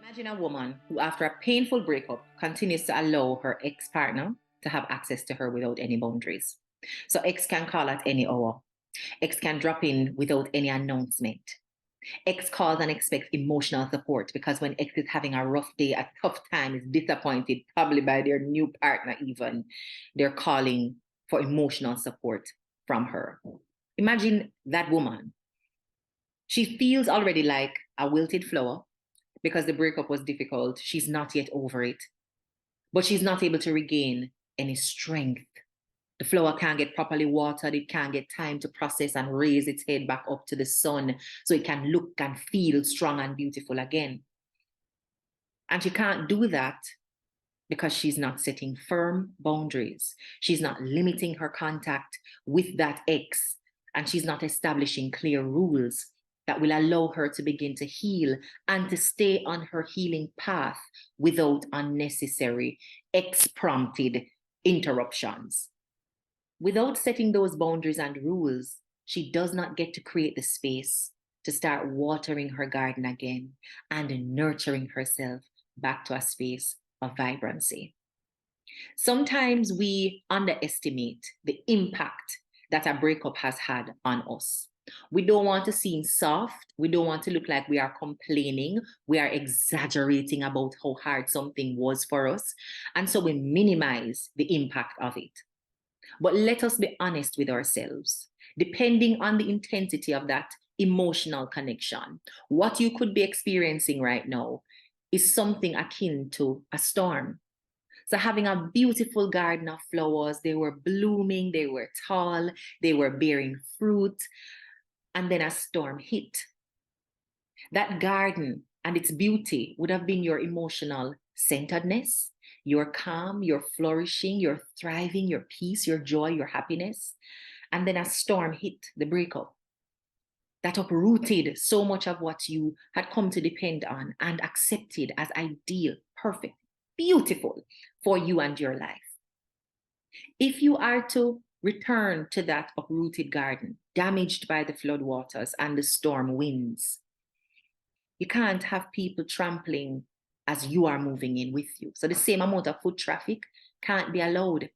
Imagine a woman who, after a painful breakup, continues to allow her ex-partner to have access to her without any boundaries. So ex can call at any hour. Ex can drop in without any announcement. Ex calls and expects emotional support because when ex is having a rough day, a tough time, is disappointed, probably by their new partner even, they're calling for emotional support from her. Imagine that woman. She feels already like a wilted flower because the breakup was difficult. She's not yet over it, but she's not able to regain any strength. The flower can't get properly watered. It can't get time to process and raise its head back up to the sun so it can look and feel strong and beautiful again. And she can't do that because she's not setting firm boundaries. She's not limiting her contact with that ex, and she's not establishing clear rules that will allow her to begin to heal and to stay on her healing path without unnecessary ex-prompted interruptions. Without setting those boundaries and rules, she does not get to create the space to start watering her garden again and nurturing herself back to a space of vibrancy. Sometimes we underestimate the impact that a breakup has had on us. We don't want to seem soft. We don't want to look like we are complaining. We are exaggerating about how hard something was for us. And so we minimize the impact of it. But let us be honest with ourselves. Depending on the intensity of that emotional connection, what you could be experiencing right now is something akin to a storm. So having a beautiful garden of flowers, they were blooming, they were tall, they were bearing fruit, and then a storm hit. That garden and its beauty would have been your emotional centeredness, your calm, your flourishing, your thriving, your peace, your joy, your happiness. And then a storm hit, the breakup, that uprooted so much of what you had come to depend on and accepted as ideal, perfect, beautiful for you and your life. If you are to return to that uprooted garden, damaged by the floodwaters and the storm winds, you can't have people trampling as you are moving in with you. So the same amount of foot traffic can't be allowed.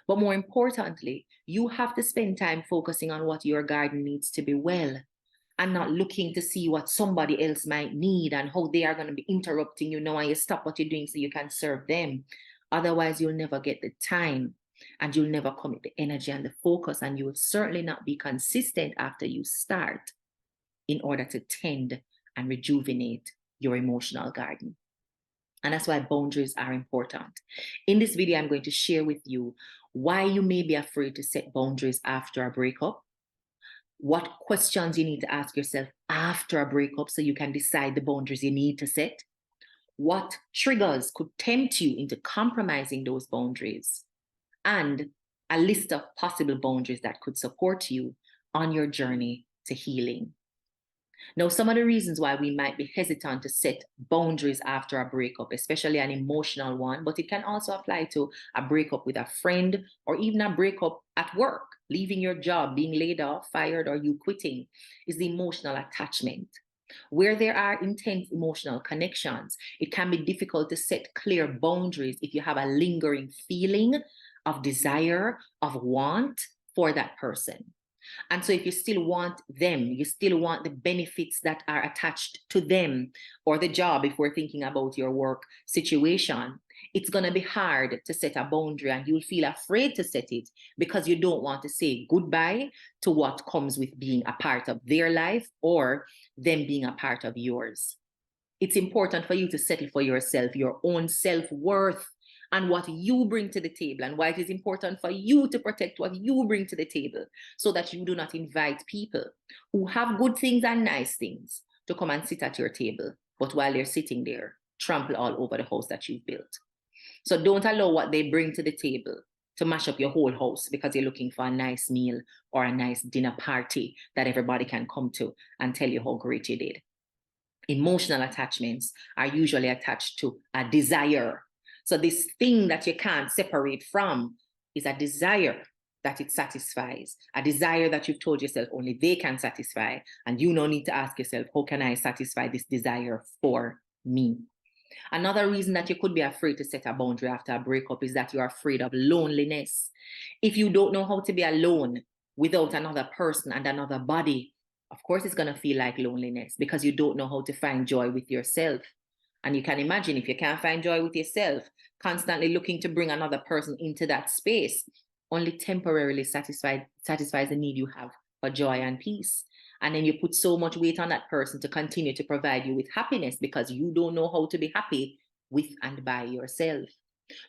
But more importantly, you have to spend time focusing on what your garden needs to be well and not looking to see what somebody else might need and how they are going to be interrupting you now, and you stop what you're doing so you can serve them. Otherwise, you'll never get the time and you'll never commit the energy and the focus, and you will certainly not be consistent after you start in order to tend and rejuvenate your emotional garden. And that's why boundaries are important. In this video, I'm going to share with you why you may be afraid to set boundaries after a breakup, what questions you need to ask yourself after a breakup so you can decide the boundaries you need to set, what triggers could tempt you into compromising those boundaries, and a list of possible boundaries that could support you on your journey to healing. Now, some of the reasons why we might be hesitant to set boundaries after a breakup, especially an emotional one, but it can also apply to a breakup with a friend or even a breakup at work, leaving your job, being laid off, fired, or you quitting, is the emotional attachment. Where there are intense emotional connections, it can be difficult to set clear boundaries if you have a lingering feeling of desire, of want for that person. And so if you still want them, you still want the benefits that are attached to them or the job, if we're thinking about your work situation, it's going to be hard to set a boundary and you'll feel afraid to set it because you don't want to say goodbye to what comes with being a part of their life or them being a part of yours. It's important for you to settle for yourself, your own self-worth, and what you bring to the table, and why it is important for you to protect what you bring to the table so that you do not invite people who have good things and nice things to come and sit at your table, but while they're sitting there, trample all over the house that you've built. So don't allow what they bring to the table to mash up your whole house because you're looking for a nice meal or a nice dinner party that everybody can come to and tell you how great you did. Emotional attachments are usually attached to a desire. So this thing that you can't separate from is a desire that it satisfies, a desire that you've told yourself only they can satisfy. And you now need to ask yourself, how can I satisfy this desire for me. Another reason that you could be afraid to set a boundary after a breakup is that you're afraid of loneliness. If you don't know how to be alone without another person and another body, of course it's going to feel like loneliness because you don't know how to find joy with yourself. And you can imagine if you can't find joy with yourself, constantly looking to bring another person into that space only temporarily satisfies the need you have for joy and peace. And then you put so much weight on that person to continue to provide you with happiness because you don't know how to be happy with and by yourself.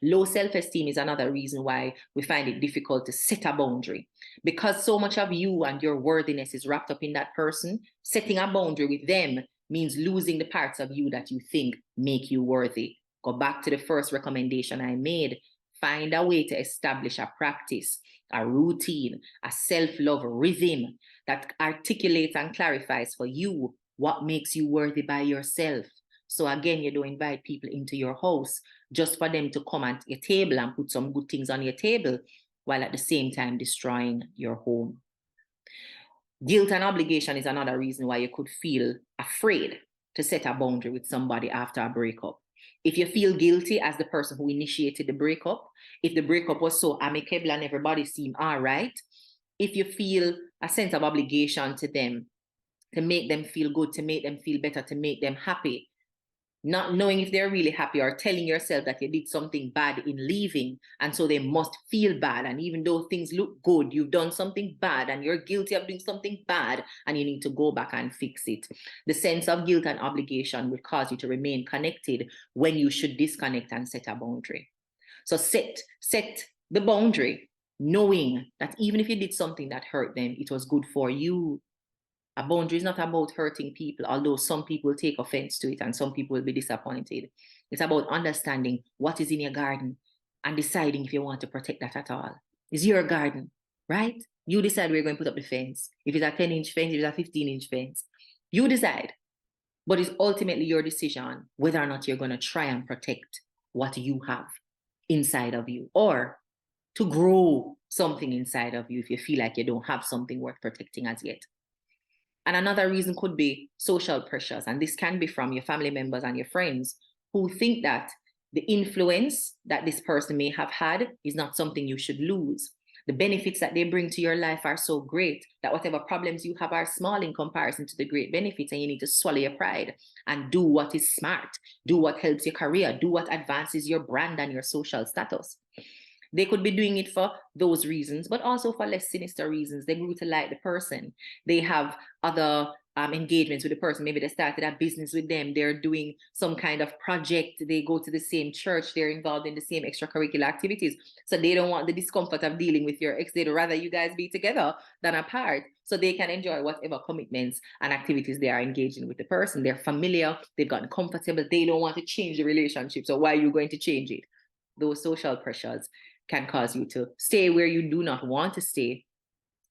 Low self-esteem is another reason why we find it difficult to set a boundary. Because so much of you and your worthiness is wrapped up in that person, setting a boundary with them means losing the parts of you that you think make you worthy. Go back to the first recommendation I made. Find a way to establish a practice, a routine, a self-love rhythm that articulates and clarifies for you what makes you worthy by yourself. So again, you don't invite people into your house just for them to come at your table and put some good things on your table while at the same time destroying your home. Guilt and obligation is another reason why you could feel afraid to set a boundary with somebody after a breakup. If you feel guilty as the person who initiated the breakup, if the breakup was so amicable and everybody seemed all right, if you feel a sense of obligation to them, to make them feel good, to make them feel better, to make them happy, not knowing if they're really happy or telling yourself that you did something bad in leaving and so they must feel bad, and even though things look good, you've done something bad and you're guilty of doing something bad and you need to go back and fix it. The sense of guilt and obligation will cause you to remain connected when you should disconnect and set a boundary. So set the boundary knowing that even if you did something that hurt them, it was good for you. A boundary is not about hurting people, although some people take offense to it and some people will be disappointed. It's about understanding what is in your garden and deciding if you want to protect that at all. It's your garden, right? You decide where you're going to put up the fence. If it's a 10-inch fence, if it's a 15-inch fence, you decide. But it's ultimately your decision whether or not you're going to try and protect what you have inside of you, or to grow something inside of you if you feel like you don't have something worth protecting as yet. And another reason could be social pressures. And this can be from your family members and your friends who think that the influence that this person may have had is not something you should lose. The benefits that they bring to your life are so great that whatever problems you have are small in comparison to the great benefits, and you need to swallow your pride and do what is smart, do what helps your career, do what advances your brand and your social status. They could be doing it for those reasons, but also for less sinister reasons. They grew to like the person. They have other engagements with the person. Maybe they started a business with them. They're doing some kind of project. They go to the same church. They're involved in the same extracurricular activities. So they don't want the discomfort of dealing with your ex. They'd rather you guys be together than apart, so they can enjoy whatever commitments and activities they are engaging with the person. They're familiar. They've gotten comfortable. They don't want to change the relationship. So why are you going to change it? Those social pressures can cause you to stay where you do not want to stay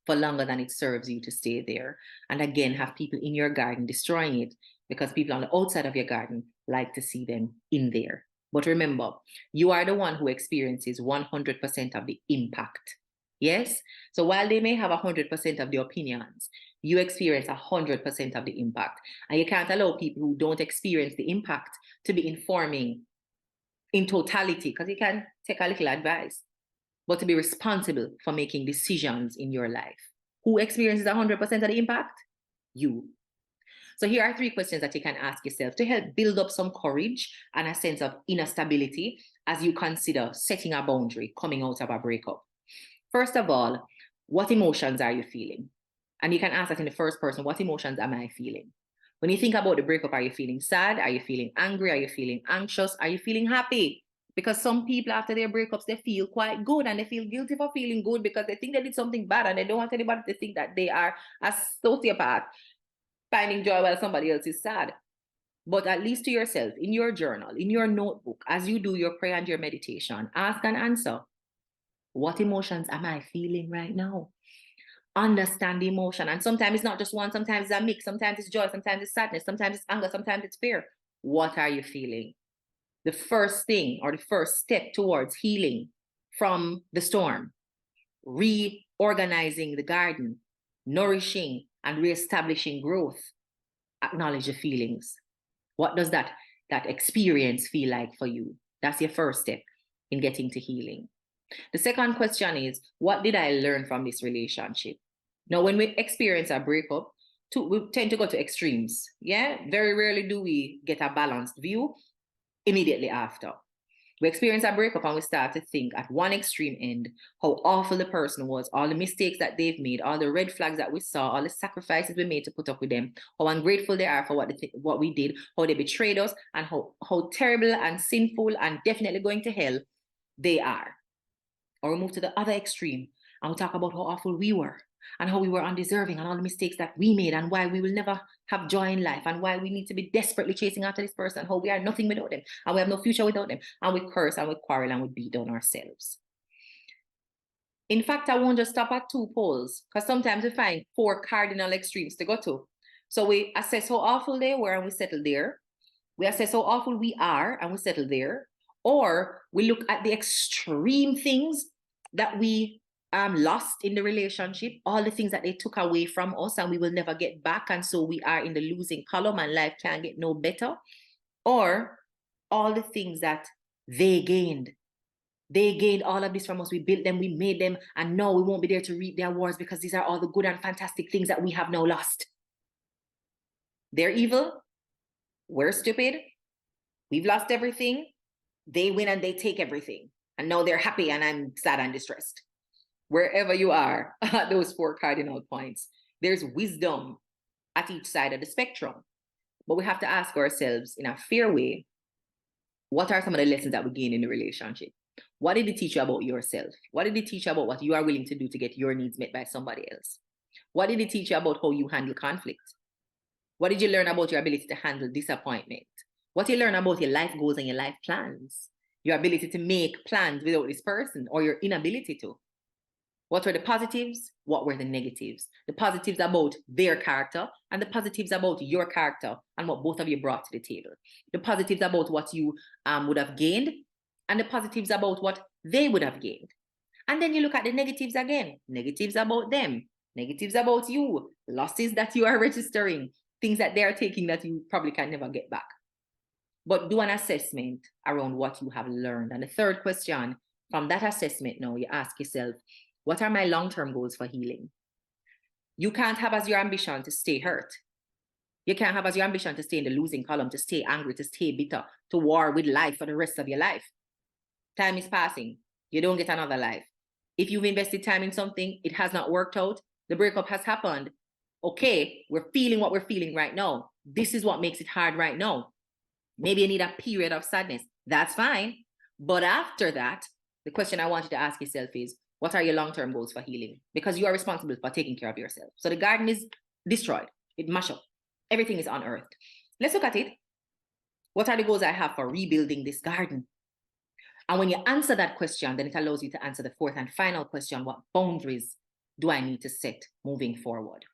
for longer than it serves you to stay there. And again, have people in your garden destroying it because people on the outside of your garden like to see them in there. But remember, you are the one who experiences 100% of the impact. Yes? So while they may have 100% of the opinions, you experience 100% of the impact. And you can't allow people who don't experience the impact to be informing in totality, because you can take a little advice, but to be responsible for making decisions in your life. Who experiences 100% of the impact? You. So here are 3 questions that you can ask yourself to help build up some courage and a sense of inner stability as you consider setting a boundary coming out of a breakup. First of all, what emotions are you feeling? And you can ask that in the first person, what emotions am I feeling? When you think about the breakup, are you feeling sad? Are you feeling angry? Are you feeling anxious? Are you feeling happy? Because some people after their breakups, they feel quite good and they feel guilty for feeling good because they think they did something bad and they don't want anybody to think that they are a sociopath finding joy while somebody else is sad. But at least to yourself, in your journal, in your notebook, as you do your prayer and your meditation, ask and answer, what emotions am I feeling right now? Understand the emotion. And sometimes it's not just one, sometimes it's a mix, sometimes it's joy, sometimes it's sadness, sometimes it's anger, sometimes it's fear. What are you feeling? The first thing or the first step towards healing from the storm, reorganizing the garden, nourishing and reestablishing growth, acknowledge the feelings. What does that that experience feel like for you? That's your first step in getting to healing. The second question is, what did I learn from this relationship? Now, when we experience a breakup, we tend to go to extremes. Yeah, very rarely do we get a balanced view immediately after. We experience a breakup and we start to think at one extreme end how awful the person was, all the mistakes that they've made, all the red flags that we saw, all the sacrifices we made to put up with them, how ungrateful they are for what we did, how they betrayed us, and how terrible and sinful and definitely going to hell they are. Or we move to the other extreme and we talk about how awful we were and how we were undeserving and all the mistakes that we made and why we will never have joy in life and why we need to be desperately chasing after this person and how we are nothing without them and we have no future without them, and we curse and we quarrel and we beat down ourselves. In fact, I won't just stop at 2 poles, because sometimes we find 4 cardinal extremes to go to. So we assess how awful they were and we settle there. We assess how awful we are and we settle there. Or we look at the extreme things that we lost in the relationship, all the things that they took away from us and we will never get back. And so we are in the losing column and life can't get no better. Or all the things that they gained. They gained all of this from us. We built them, we made them, and now we won't be there to reap their awards because these are all the good and fantastic things that we have now lost. They're evil. We're stupid. We've lost everything. They win and they take everything. And now they're happy and I'm sad and distressed. Wherever you are at those 4 cardinal points, there's wisdom at each side of the spectrum. But we have to ask ourselves in a fair way, what are some of the lessons that we gain in the relationship? What did it teach you about yourself? What did it teach you about what you are willing to do to get your needs met by somebody else? What did it teach you about how you handle conflict? What did you learn about your ability to handle disappointment? What did you learn about your life goals and your life plans? Your ability to make plans without this person or your inability to? What were the positives? What were the negatives? The positives about their character and the positives about your character and what both of you brought to the table. The positives about what you would have gained and the positives about what they would have gained. And then you look at the negatives again. Negatives about them. Negatives about you. Losses that you are registering. Things that they are taking that you probably can never get back. But do an assessment around what you have learned. And the third question, from that assessment now, you ask yourself, what are my long-term goals for healing? You can't have as your ambition to stay hurt. You can't have as your ambition to stay in the losing column, to stay angry, to stay bitter, to war with life for the rest of your life. Time is passing. You don't get another life. If you've invested time in something, it has not worked out, the breakup has happened. Okay, we're feeling what we're feeling right now. This is what makes it hard right now. Maybe you need a period of sadness. That's fine. But after that, the question I want you to ask yourself is, what are your long-term goals for healing? Because you are responsible for taking care of yourself. So the garden is destroyed. It mashed up. Everything is unearthed. Let's look at it. What are the goals I have for rebuilding this garden? And when you answer that question, then it allows you to answer the fourth and final question, what boundaries do I need to set moving forward?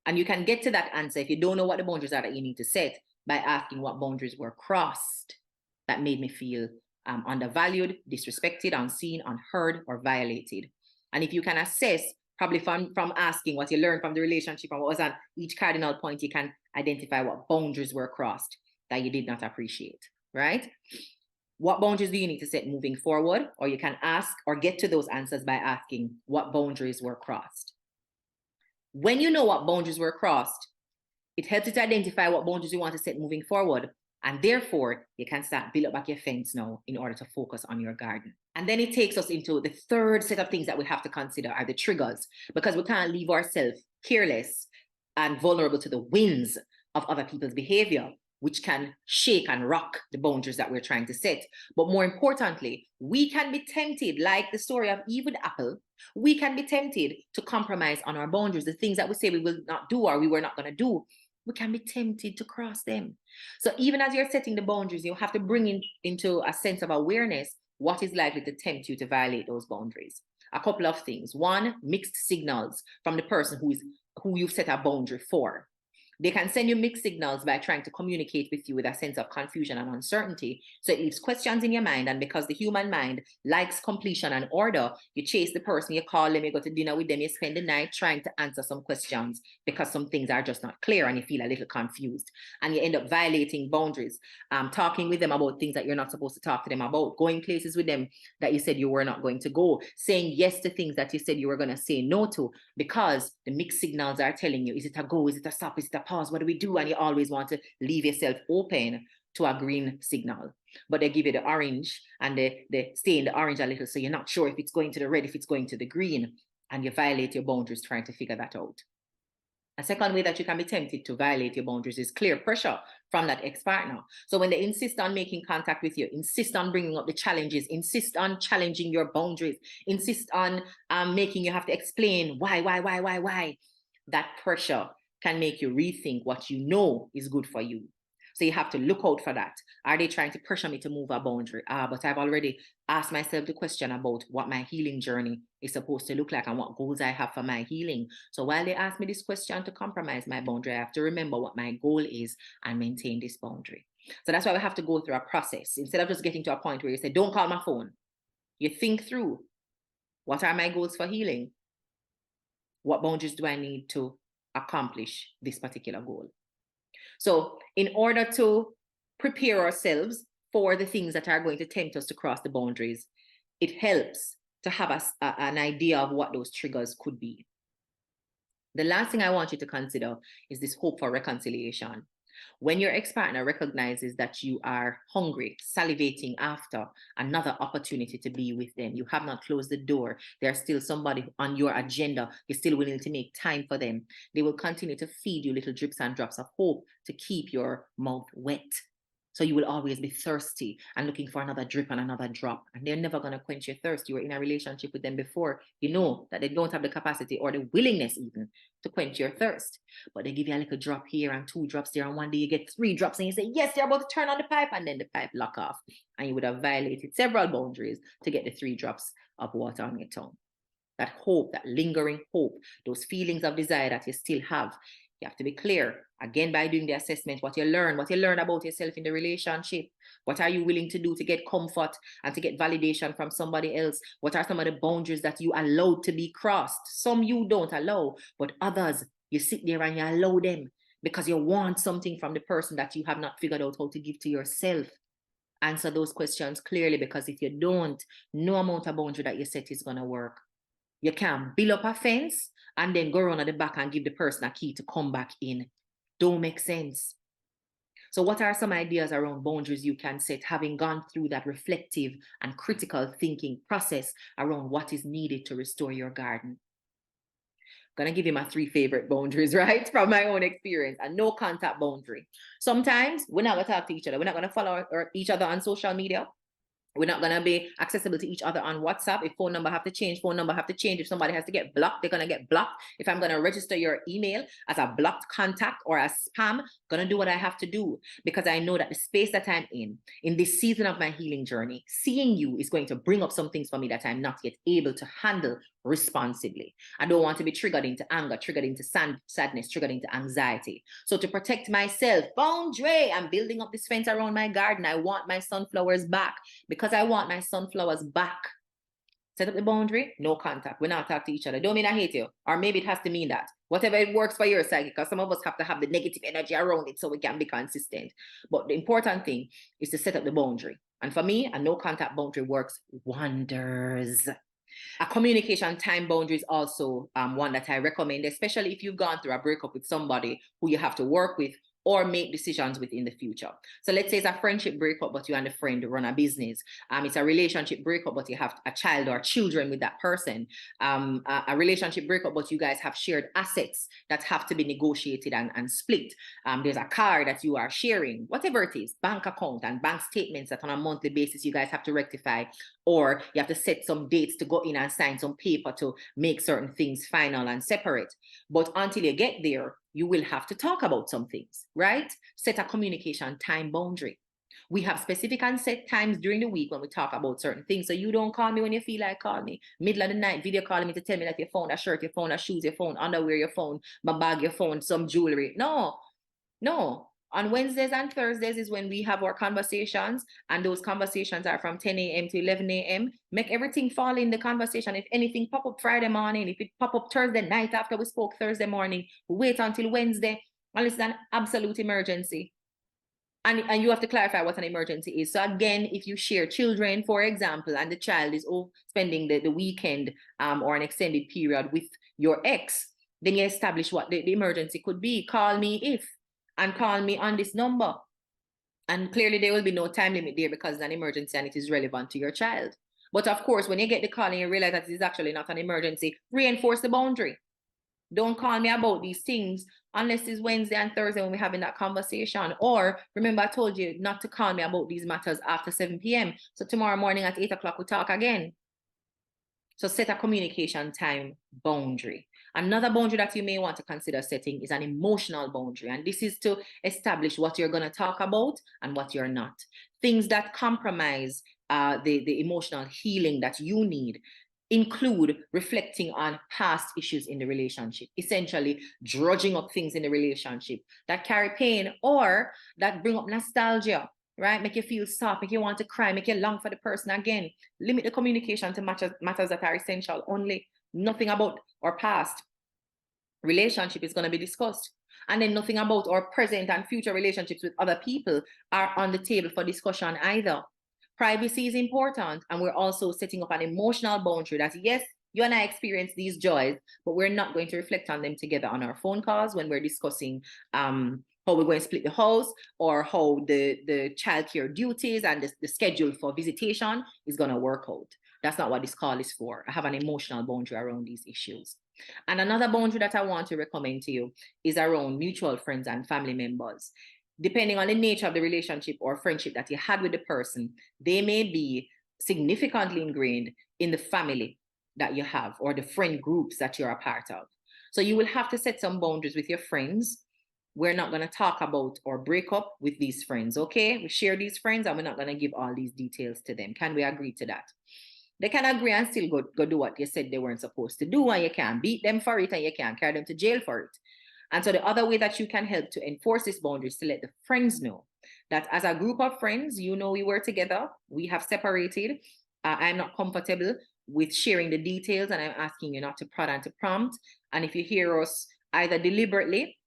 And you can get to that answer if you don't know what the boundaries are that you need to set by asking what boundaries were crossed that made me feel undervalued, disrespected, unseen, unheard, or violated. And if you can assess, probably from asking what you learned from the relationship and what was on each cardinal point, you can identify what boundaries were crossed that you did not appreciate, right? What boundaries do you need to set moving forward? Or you can ask or get to those answers by asking what boundaries were crossed. When you know what boundaries were crossed, it helps you to identify what boundaries you want to set moving forward. And therefore, you can start build up back your fence now in order to focus on your garden. And then it takes us into the third set of things that we have to consider are the triggers, because we can't leave ourselves careless and vulnerable to the winds of other people's behavior, which can shake and rock the boundaries that we're trying to set. But more importantly, we can be tempted, like the story of Eve with apple, we can be tempted to compromise on our boundaries, the things that we say we will not do or we were not going to do. We can be tempted to cross them. So even as you're setting the boundaries, you have to bring into a sense of awareness what is likely to tempt you to violate those boundaries. A couple of things. One, mixed signals from the person who you've set a boundary for. They can send you mixed signals by trying to communicate with you with a sense of confusion and uncertainty. So it leaves questions in your mind. And because the human mind likes completion and order, you chase the person, you call them, you go to dinner with them, you spend the night trying to answer some questions because some things are just not clear and you feel a little confused. And you end up violating boundaries, talking with them about things that you're not supposed to talk to them about, going places with them that you said you were not going to go, saying yes to things that you said you were going to say no to, because the mixed signals are telling you, is it a go, is it a stop, is it a pause, what do we do? And you always want to leave yourself open to a green signal, but they give you the orange and they stay in the orange a little, so you're not sure if it's going to the red, if it's going to the green, and you violate your boundaries trying to figure that out. A second way that you can be tempted to violate your boundaries is clear pressure from that ex-partner. So when they insist on making contact with you, insist on bringing up the challenges, insist on challenging your boundaries, insist on making you have to explain why, that pressure can make you rethink what you know is good for you. So you have to look out for that. Are they trying to pressure me to move a boundary? But I've already asked myself the question about what my healing journey is supposed to look like and what goals I have for my healing. So while they ask me this question to compromise my boundary, I have to remember what my goal is and maintain this boundary. So that's why we have to go through a process. Instead of just getting to a point where you say, don't call my phone, you think through, what are my goals for healing? What boundaries do I need to accomplish this particular goal? So in order to prepare ourselves for the things that are going to tempt us to cross the boundaries, it helps to have an idea of what those triggers could be. The last thing I want you to consider is this hope for reconciliation. When your ex-partner recognizes that you are hungry, salivating after another opportunity to be with them, you have not closed the door, there's still somebody on your agenda, you're still willing to make time for them, they will continue to feed you little drips and drops of hope to keep your mouth wet. So you will always be thirsty and looking for another drip and another drop. And they're never going to quench your thirst. You were in a relationship with them before. You know that they don't have the capacity or the willingness even to quench your thirst. But they give you a little drop here and 2 drops there. And one day you get 3 drops and you say, yes, you're about to turn on the pipe. And then the pipe lock off. And you would have violated several boundaries to get the 3 drops of water on your tongue. That hope, that lingering hope, those feelings of desire that you still have. You have to be clear, again, by doing the assessment, what you learn about yourself in the relationship. What are you willing to do to get comfort and to get validation from somebody else? What are some of the boundaries that you allowed to be crossed? Some you don't allow, but others, you sit there and you allow them because you want something from the person that you have not figured out how to give to yourself. Answer those questions clearly, because if you don't, no amount of boundary that you set is going to work. You can't build up a fence and then go around at the back and give the person a key to come back in. Don't make sense. So what are some ideas around boundaries you can set, having gone through that reflective and critical thinking process around what is needed to restore your garden? I'm going to give you my 3 favorite boundaries, right? From my own experience. A no contact boundary. Sometimes we're not going to talk to each other. We're not going to follow each other on social media. We're not going to be accessible to each other on WhatsApp. If phone number have to change, phone number have to change. If somebody has to get blocked, they're going to get blocked. If I'm going to register your email as a blocked contact or as spam, going to do what I have to do, because I know that the space that I'm in this season of my healing journey, seeing you is going to bring up some things for me that I'm not yet able to handle responsibly. I don't want to be triggered into anger, triggered into sadness, triggered into anxiety. So to protect myself, boundary, I'm building up this fence around my garden. I want my sunflowers back. Because I want my sunflowers back. Set up the boundary, no contact. We're not talking to each other. Don't mean I hate you. Or maybe it has to mean that. Whatever it works for your psyche, because some of us have to have the negative energy around it so we can be consistent. But the important thing is to set up the boundary. And for me, a no contact boundary works wonders. A communication time boundary is also one that I recommend, especially if you've gone through a breakup with somebody who you have to work with or make decisions with in the future. So let's say it's a friendship breakup, but you and a friend run a business. It's a relationship breakup, but you have a child or children with that person. A relationship breakup, but you guys have shared assets that have to be negotiated and split. There's a car that you are sharing, whatever it is, bank account and bank statements that on a monthly basis you guys have to rectify, or you have to set some dates to go in and sign some paper to make certain things final and separate. But until you get there, you will have to talk about some things, right? Set a communication time boundary. We have specific and set times during the week when we talk about certain things. So you don't call me when you feel like call me. Middle of the night, video calling me to tell me that you found a shirt, you found a shoes, you found underwear, you found my bag, you found some jewelry. No, No. On Wednesdays and Thursdays is when we have our conversations, and those conversations are from 10 a.m. to 11 a.m. Make everything fall in the conversation. If anything pop up Friday morning, if it pop up Thursday night after we spoke Thursday morning, wait until Wednesday, unless it's an absolute emergency. And you have to clarify what an emergency is. So again, if you share children, for example, and the child is spending the weekend or an extended period with your ex, then you establish what the emergency could be. Call me if, and call me on this number. And clearly there will be no time limit there because it's an emergency and it is relevant to your child. But of course, when you get the call and you realize that it is actually not an emergency, reinforce the boundary. Don't call me about these things unless it's Wednesday and Thursday when we're having that conversation. Or remember, I told you not to call me about these matters after 7 p.m. So tomorrow morning at 8 o'clock, we talk again. So set a communication time boundary. Another boundary that you may want to consider setting is an emotional boundary. And this is to establish what you're going to talk about and what you're not. Things that compromise the emotional healing that you need include reflecting on past issues in the relationship, essentially drudging up things in the relationship that carry pain or that bring up nostalgia, right? Make you feel soft, make you want to cry, make you long for the person again. Limit the communication to matters that are essential only. Nothing about our past relationship is going to be discussed. And then nothing about our present and future relationships with other people are on the table for discussion either. Privacy is important, and we're also setting up an emotional boundary that, yes, you and I experience these joys, but we're not going to reflect on them together on our phone calls when we're discussing how we're going to split the house or how the childcare duties and the schedule for visitation is going to work out. That's not what this call is for. I have an emotional boundary around these issues. And another boundary that I want to recommend to you is around mutual friends and family members. Depending on the nature of the relationship or friendship that you had with the person, they may be significantly ingrained in the family that you have or the friend groups that you're a part of. So you will have to set some boundaries with your friends. We're not going to talk about or break up with these friends, okay? We share these friends and we're not going to give all these details to them. Can we agree to that? They can agree and still go do what you said they weren't supposed to do, and you can't beat them for it and you can't carry them to jail for it. And so the other way that you can help to enforce this boundary is to let the friends know that as a group of friends, you know, we were together, we have separated. I'm not comfortable with sharing the details and I'm asking you not to prod and to prompt. And if you hear us either deliberately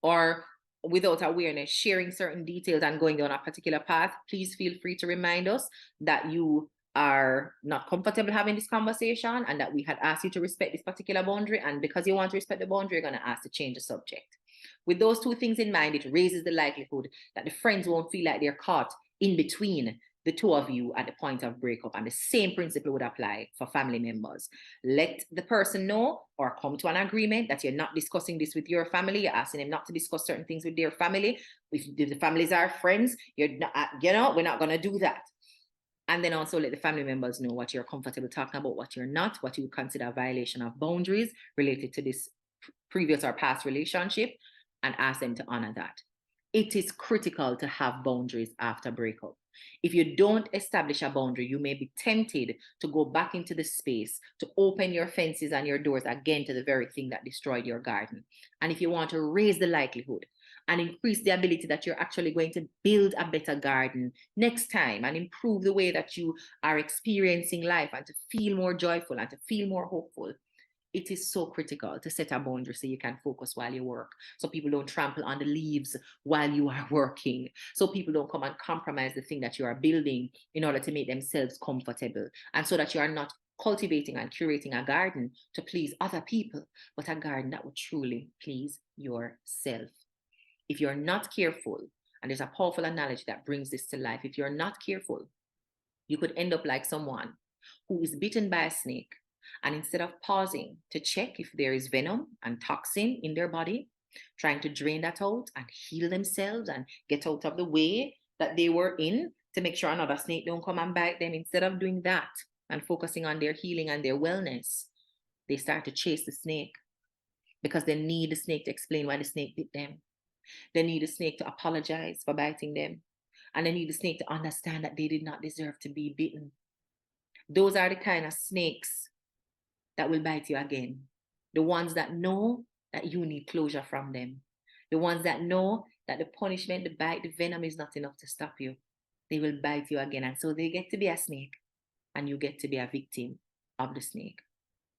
or without awareness sharing certain details and going down a particular path, please feel free to remind us that you are not comfortable having this conversation and that we had asked you to respect this particular boundary, and because you want to respect the boundary, you're going to ask to change the subject. With those two things in mind, it raises the likelihood that the friends won't feel like they're caught in between the two of you at the point of breakup. And the same principle would apply for family members. Let the person know or come to an agreement that you're not discussing this with your family. You're asking them not to discuss certain things with their family. If the families are friends, you're not, we're not going to do that. And then also let the family members know what you're comfortable talking about, what you're not, what you would consider a violation of boundaries related to this previous or past relationship, and ask them to honor that. It is critical to have boundaries after breakup. If you don't establish a boundary, you may be tempted to go back into the space, to open your fences and your doors again to the very thing that destroyed your garden. And if you want to raise the likelihood and increase the ability that you're actually going to build a better garden next time and improve the way that you are experiencing life and to feel more joyful and to feel more hopeful, it is so critical to set a boundary so you can focus while you work, so people don't trample on the leaves while you are working, so people don't come and compromise the thing that you are building in order to make themselves comfortable, and so that you are not cultivating and curating a garden to please other people, but a garden that will truly please yourself. If you're not careful, and there's a powerful analogy that brings this to life, if you're not careful, you could end up like someone who is bitten by a snake, and instead of pausing to check if there is venom and toxin in their body, trying to drain that out and heal themselves and get out of the way that they were in to make sure another snake don't come and bite them, instead of doing that and focusing on their healing and their wellness, they start to chase the snake because they need the snake to explain why the snake bit them. They need the snake to apologize for biting them. And they need the snake to understand that they did not deserve to be bitten. Those are the kind of snakes that will bite you again. The ones that know that you need closure from them. The ones that know that the punishment, the bite, the venom is not enough to stop you. They will bite you again. And so they get to be a snake and you get to be a victim of the snake.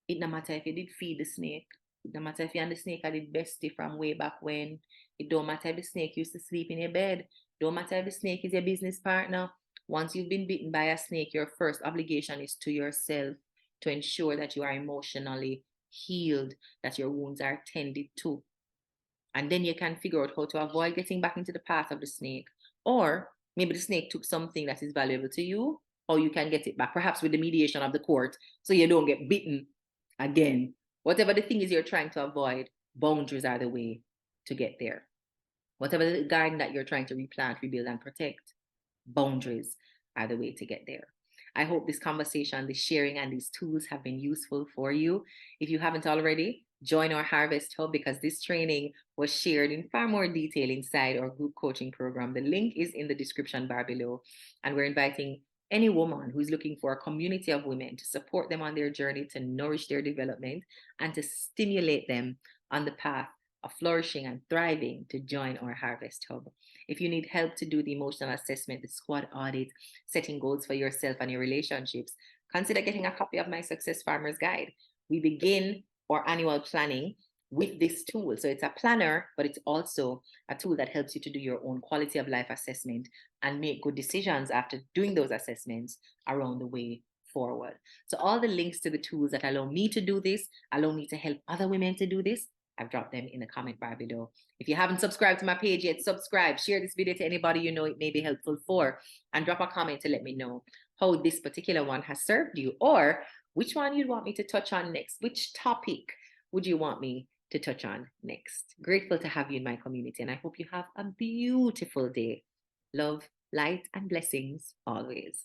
It no matter if you did feed the snake. It no matter if you and the snake are the bestie from way back when. It don't matter if the snake used to sleep in your bed. Don't matter if the snake is your business partner. Once you've been bitten by a snake, your first obligation is to yourself to ensure that you are emotionally healed, that your wounds are tended to. And then you can figure out how to avoid getting back into the path of the snake. Or maybe the snake took something that is valuable to you, or you can get it back, perhaps with the mediation of the court, so you don't get bitten again. Whatever the thing is you're trying to avoid, boundaries are the way to get there. Whatever the garden that you're trying to replant, rebuild, and protect, boundaries are the way to get there. I hope this conversation, this sharing, and these tools have been useful for you. If you haven't already, join our Harvest Hub because this training was shared in far more detail inside our group coaching program. The link is in the description bar below. And we're inviting any woman who's looking for a community of women to support them on their journey to nourish their development and to stimulate them on the path of flourishing and thriving to join our Harvest Hub. If you need help to do the emotional assessment, the SQUAD audit, setting goals for yourself and your relationships, consider getting a copy of my Success Farmers Guide. We begin our annual planning with this tool. So it's a planner, but it's also a tool that helps you to do your own quality of life assessment and make good decisions after doing those assessments around the way forward. So all the links to the tools that allow me to do this, allow me to help other women to do this, I've dropped them in the comment bar below. If you haven't subscribed to my page yet, subscribe, share this video to anybody you know it may be helpful for, and drop a comment to let me know how this particular one has served you, or which one you'd want me to touch on next. Which topic would you want me to touch on next? Grateful to have you in my community, and I hope you have a beautiful day. Love, light, and blessings always.